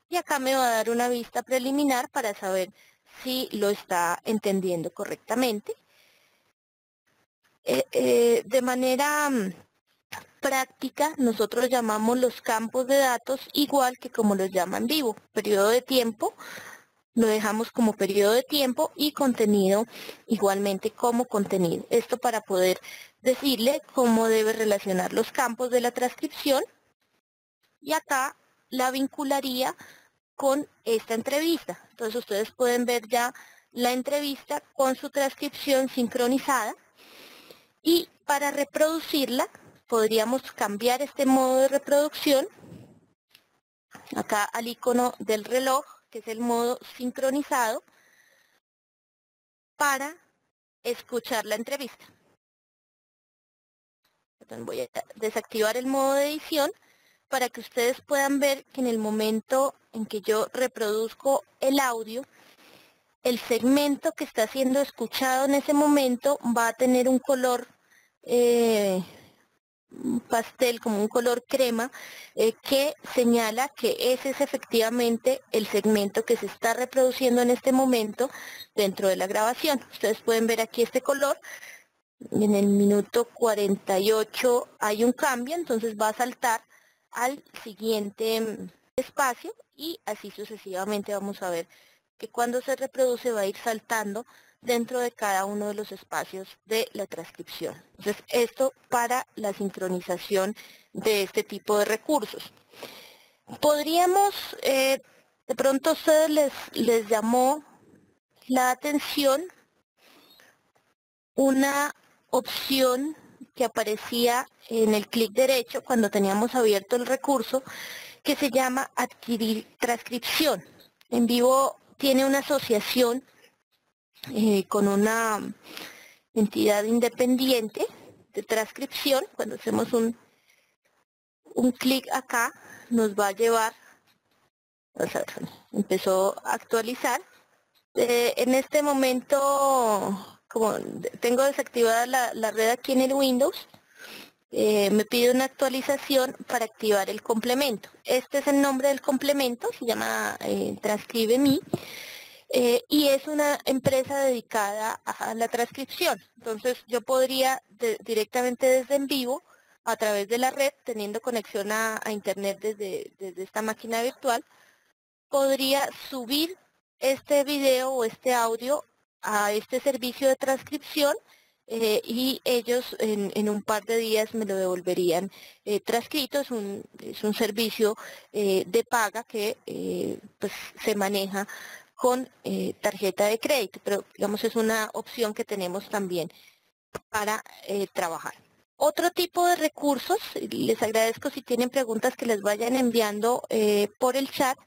y acá me va a dar una vista preliminar para saber si lo está entendiendo correctamente. De manera práctica, nosotros llamamos los campos de datos igual que como los llama en vivo, periodo de tiempo. Lo dejamos como periodo de tiempo y contenido igualmente como contenido. Esto para poder decirle cómo debe relacionar los campos de la transcripción, y acá la vincularía con esta entrevista. Entonces ustedes pueden ver ya la entrevista con su transcripción sincronizada, y para reproducirla podríamos cambiar este modo de reproducción acá al icono del reloj, que es el modo sincronizado, para escuchar la entrevista. Entonces voy a desactivar el modo de edición para que ustedes puedan ver que en el momento en que yo reproduzco el audio, el segmento que está siendo escuchado en ese momento va a tener un color pastel, como un color crema, que señala que ese es efectivamente el segmento que se está reproduciendo en este momento dentro de la grabación. Ustedes pueden ver aquí este color. En el minuto 48 hay un cambio, entonces va a saltar al siguiente espacio, y así sucesivamente vamos a ver que cuando se reproduce va a ir saltando dentro de cada uno de los espacios de la transcripción. Entonces, esto para la sincronización de este tipo de recursos. Podríamos, de pronto a ustedes les llamó la atención una opción que aparecía en el clic derecho cuando teníamos abierto el recurso, que se llama adquirir transcripción. En vivo tiene una asociación con una entidad independiente de transcripción. Cuando hacemos un clic acá, nos va a llevar, empezó a actualizar. En este momento, como tengo desactivada la red aquí en el Windows, me pide una actualización para activar el complemento. Este es el nombre del complemento, se llama TranscribeMe, y es una empresa dedicada a la transcripción. Entonces yo podría directamente desde en vivo, a través de la red, teniendo conexión a internet desde esta máquina virtual, podría subir este video o este audio a este servicio de transcripción, y ellos en un par de días me lo devolverían transcrito. Es un servicio de paga que pues se maneja con tarjeta de crédito, pero digamos es una opción que tenemos también para trabajar. Otro tipo de recursos, les agradezco si tienen preguntas que les vayan enviando por el chat.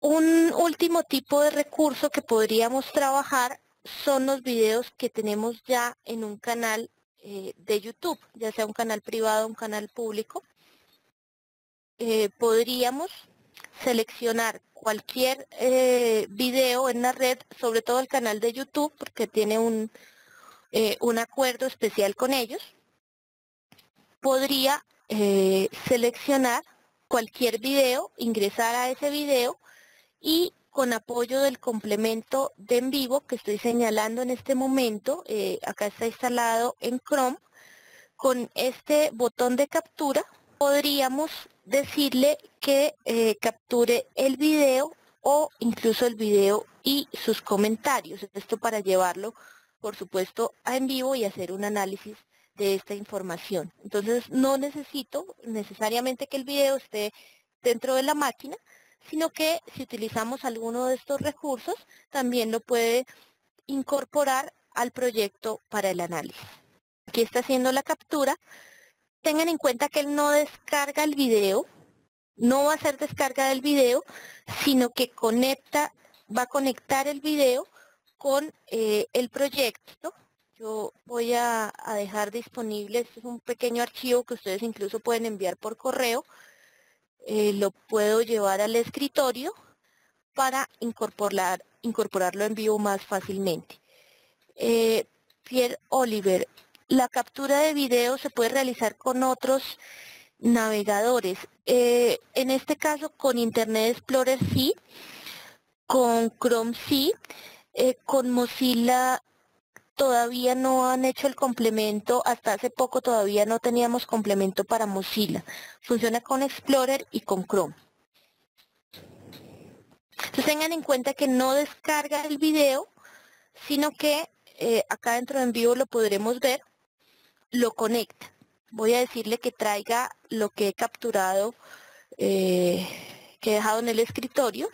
Un último tipo de recurso que podríamos trabajar son los videos que tenemos ya en un canal de YouTube, ya sea un canal privado o un canal público. Podríamos seleccionar cualquier video en la red, sobre todo el canal de YouTube, porque tiene un acuerdo especial con ellos. Podría seleccionar cualquier video, ingresar a ese video, y con apoyo del complemento de en vivo que estoy señalando en este momento, acá está instalado en Chrome, con este botón de captura podríamos decirle que capture el video o incluso el video y sus comentarios. Esto para llevarlo, por supuesto, a en vivo y hacer un análisis de esta información. Entonces no necesito necesariamente que el video esté dentro de la máquina, sino que si utilizamos alguno de estos recursos, también lo puede incorporar al proyecto para el análisis. Aquí está haciendo la captura. Tengan en cuenta que él no descarga el video, no va a hacer descarga del video, sino que va a conectar el video con el proyecto. Yo voy a dejar disponible, este es un pequeño archivo que ustedes incluso pueden enviar por correo. Lo puedo llevar al escritorio para incorporarlo en vivo más fácilmente. Pierre Oliver, la captura de video se puede realizar con otros navegadores. En este caso con Internet Explorer sí, con Chrome sí, con Mozilla todavía no han hecho el complemento, hasta hace poco todavía no teníamos complemento para Mozilla. Funciona con Explorer y con Chrome. Entonces tengan en cuenta que no descarga el video, sino que acá dentro de En Vivo lo podremos ver, lo conecta. Voy a decirle que traiga lo que he capturado, que he dejado en el escritorio.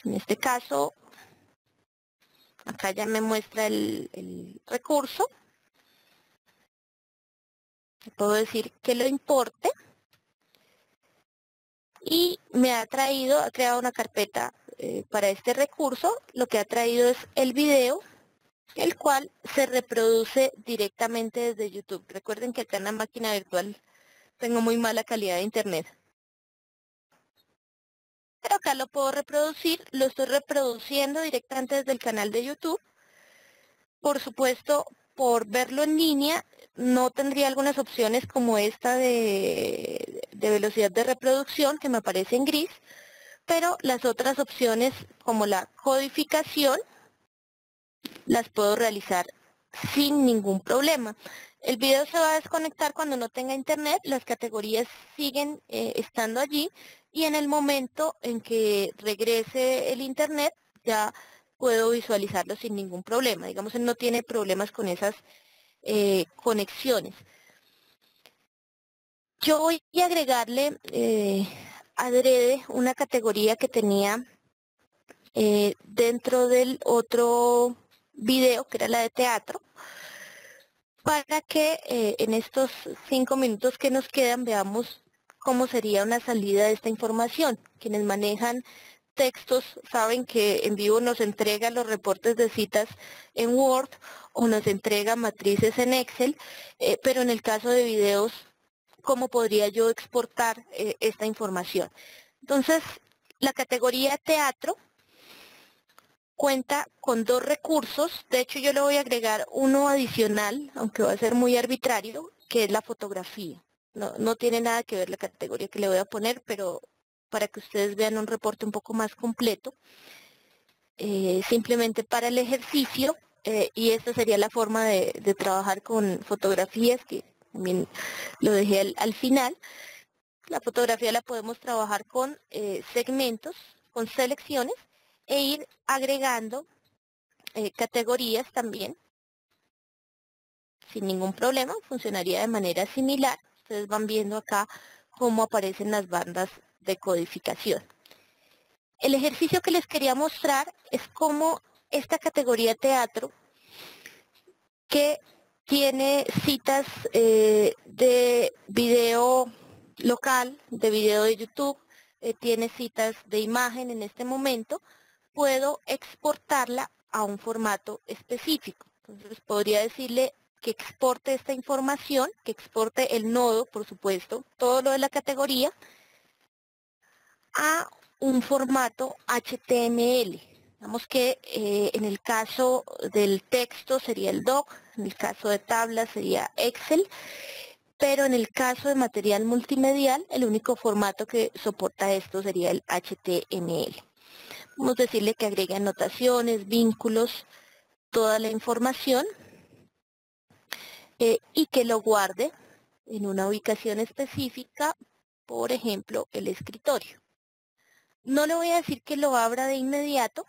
En este caso, acá ya me muestra el recurso. Le puedo decir que lo importe. Y me ha creado una carpeta para este recurso. Lo que ha traído es el video, el cual se reproduce directamente desde YouTube. Recuerden que acá en la máquina virtual tengo muy mala calidad de internet. Pero acá lo puedo reproducir, lo estoy reproduciendo directamente desde el canal de YouTube. Por supuesto, por verlo en línea, no tendría algunas opciones como esta de velocidad de reproducción que me aparece en gris, pero las otras opciones como la codificación las puedo realizar sin ningún problema. El video se va a desconectar cuando no tenga internet, las categorías siguen estando allí y en el momento en que regrese el internet ya puedo visualizarlo sin ningún problema. Digamos, él no tiene problemas con esas conexiones. Yo voy a agregarle adrede una categoría que tenía dentro del otro video, que era la de teatro, para que en estos 5 minutos que nos quedan veamos cómo sería una salida de esta información. Quienes manejan textos saben que En Vivo nos entrega los reportes de citas en Word o nos entrega matrices en Excel, pero en el caso de videos, ¿cómo podría yo exportar esta información? Entonces, la categoría teatro cuenta con 2 recursos. De hecho, yo le voy a agregar uno adicional, aunque va a ser muy arbitrario, que es la fotografía. No tiene nada que ver la categoría que le voy a poner, pero para que ustedes vean un reporte un poco más completo, simplemente para el ejercicio, y esta sería la forma de trabajar con fotografías, que también lo dejé al final. La fotografía la podemos trabajar con segmentos, con selecciones, e ir agregando categorías también, sin ningún problema, funcionaría de manera similar. Ustedes van viendo acá cómo aparecen las bandas de codificación. El ejercicio que les quería mostrar es cómo esta categoría teatro, que tiene citas de video local, de video de YouTube, tiene citas de imagen en este momento, puedo exportarla a un formato específico. Entonces podría decirle que exporte esta información, que exporte el nodo, por supuesto, todo lo de la categoría, a un formato HTML. Digamos que en el caso del texto sería el doc, en el caso de tablas sería Excel, pero en el caso de material multimedial, el único formato que soporta esto sería el HTML. Vamos a decirle que agregue anotaciones, vínculos, toda la información y que lo guarde en una ubicación específica, por ejemplo, el escritorio. No le voy a decir que lo abra de inmediato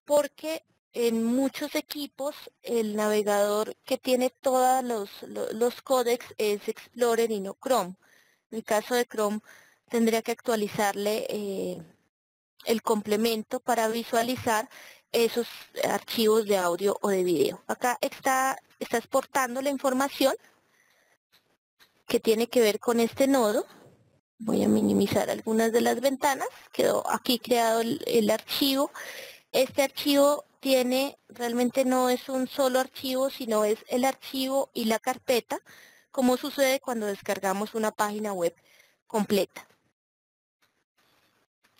porque en muchos equipos el navegador que tiene todos los códecs es Explorer y no Chrome. En el caso de Chrome tendría que actualizarle el complemento para visualizar esos archivos de audio o de video. Acá está exportando la información que tiene que ver con este nodo. Voy a minimizar algunas de las ventanas. Quedó aquí creado el archivo. Este archivo realmente no es un solo archivo, sino es el archivo y la carpeta, como sucede cuando descargamos una página web completa.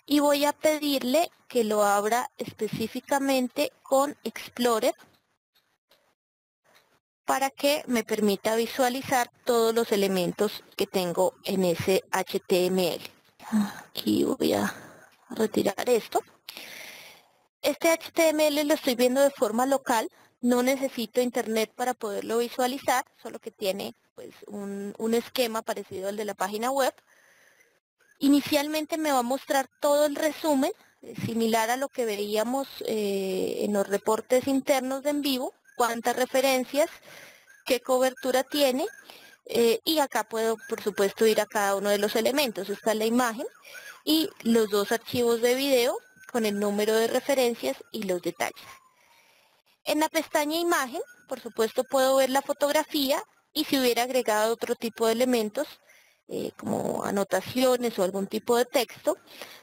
Y voy a pedirle que lo abra específicamente con Explorer para que me permita visualizar todos los elementos que tengo en ese HTML. Aquí voy a retirar esto. Este HTML lo estoy viendo de forma local, no necesito internet para poderlo visualizar, solo que tiene pues, un esquema parecido al de la página web. Inicialmente me va a mostrar todo el resumen, similar a lo que veíamos en los reportes internos de en vivo, cuántas referencias, qué cobertura tiene, y acá puedo, por supuesto, ir a cada uno de los elementos. Esta es la imagen y los dos archivos de video con el número de referencias y los detalles. En la pestaña Imagen, por supuesto, puedo ver la fotografía y si hubiera agregado otro tipo de elementos, como anotaciones o algún tipo de texto,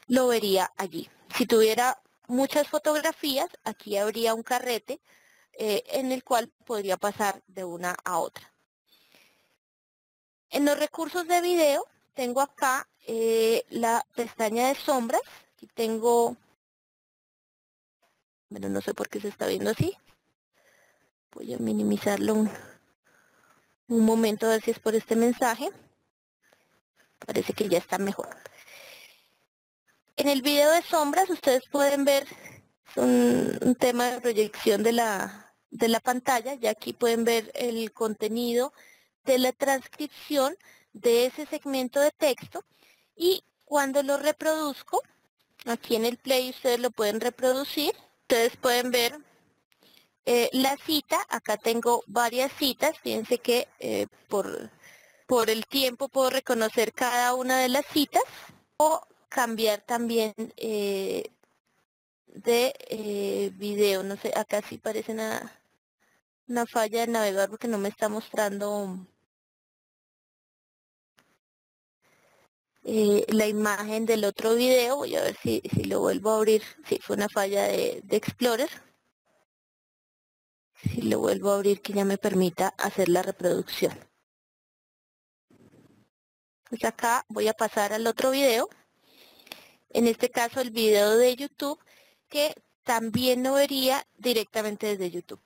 lo vería allí. Si tuviera muchas fotografías, aquí habría un carrete en el cual podría pasar de una a otra. En los recursos de video, tengo acá la pestaña de sombras. Aquí tengo, bueno, no sé por qué se está viendo así. Voy a minimizarlo un momento a ver si es por este mensaje. Parece que ya está mejor. En el video de sombras ustedes pueden ver un tema de proyección de la pantalla. Ya aquí pueden ver el contenido de la transcripción de ese segmento de texto. Y cuando lo reproduzco, aquí en el play ustedes lo pueden reproducir. Ustedes pueden ver la cita. Acá tengo varias citas. Fíjense que por el tiempo puedo reconocer cada una de las citas o cambiar también de video. No sé, acá sí parece una falla del navegador porque no me está mostrando la imagen del otro video. Voy a ver si lo vuelvo a abrir. Sí, fue una falla de Explorer. Si lo vuelvo a abrir, que ya me permita hacer la reproducción. Pues acá voy a pasar al otro video. En este caso el video de YouTube, que también lo vería directamente desde YouTube.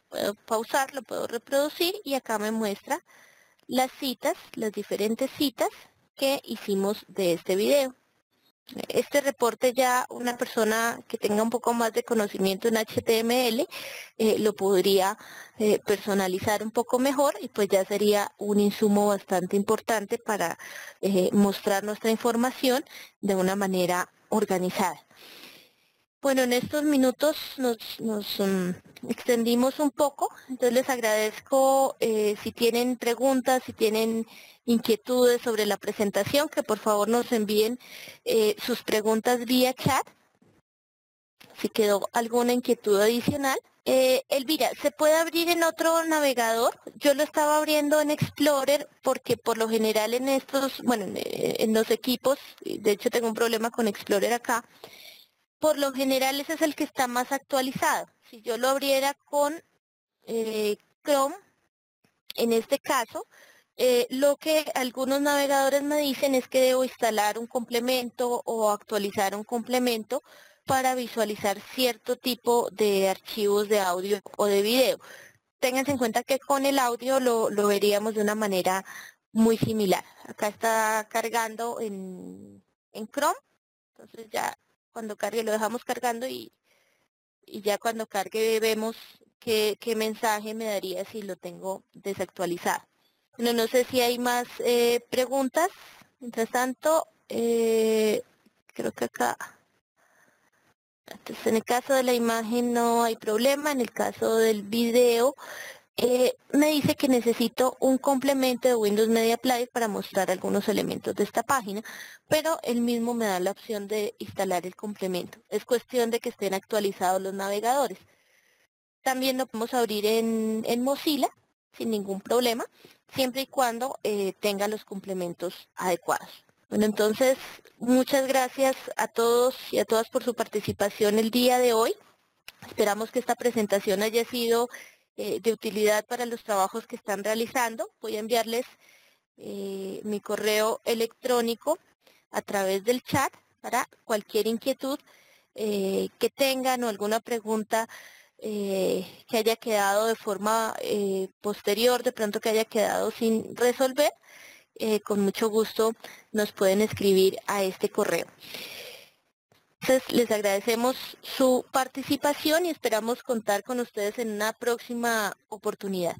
Puedo pausar, lo puedo reproducir y acá me muestra las citas, las diferentes citas que hicimos de este video. Este reporte ya una persona que tenga un poco más de conocimiento en HTML lo podría personalizar un poco mejor y pues ya sería un insumo bastante importante para mostrar nuestra información de una manera organizada. Bueno, en estos minutos nos extendimos un poco, entonces les agradezco si tienen preguntas, si tienen inquietudes sobre la presentación, que por favor nos envíen sus preguntas vía chat, si quedó alguna inquietud adicional. Elvira, ¿se puede abrir en otro navegador? Yo lo estaba abriendo en Explorer porque por lo general en estos, bueno, en los equipos, de hecho tengo un problema con Explorer acá, por lo general ese es el que está más actualizado. Si yo lo abriera con Chrome, en este caso, lo que algunos navegadores me dicen es que debo instalar un complemento o actualizar un complemento para visualizar cierto tipo de archivos de audio o de video. Ténganse en cuenta que con el audio lo veríamos de una manera muy similar. Acá está cargando en Chrome, entonces ya cuando cargue lo dejamos cargando y ya cuando cargue vemos qué mensaje me daría si lo tengo desactualizado. Bueno, no sé si hay más preguntas. Mientras tanto, creo que acá Entonces, en el caso de la imagen no hay problema, en el caso del video me dice que necesito un complemento de Windows Media Player para mostrar algunos elementos de esta página, pero él mismo me da la opción de instalar el complemento. Es cuestión de que estén actualizados los navegadores. También lo podemos abrir en Mozilla sin ningún problema, siempre y cuando tenga los complementos adecuados. Bueno, entonces, muchas gracias a todos y a todas por su participación el día de hoy. Esperamos que esta presentación haya sido de utilidad para los trabajos que están realizando. Voy a enviarles mi correo electrónico a través del chat para cualquier inquietud que tengan o alguna pregunta que haya quedado de forma posterior, de pronto que haya quedado sin resolver. Con mucho gusto nos pueden escribir a este correo. Entonces, les agradecemos su participación y esperamos contar con ustedes en una próxima oportunidad.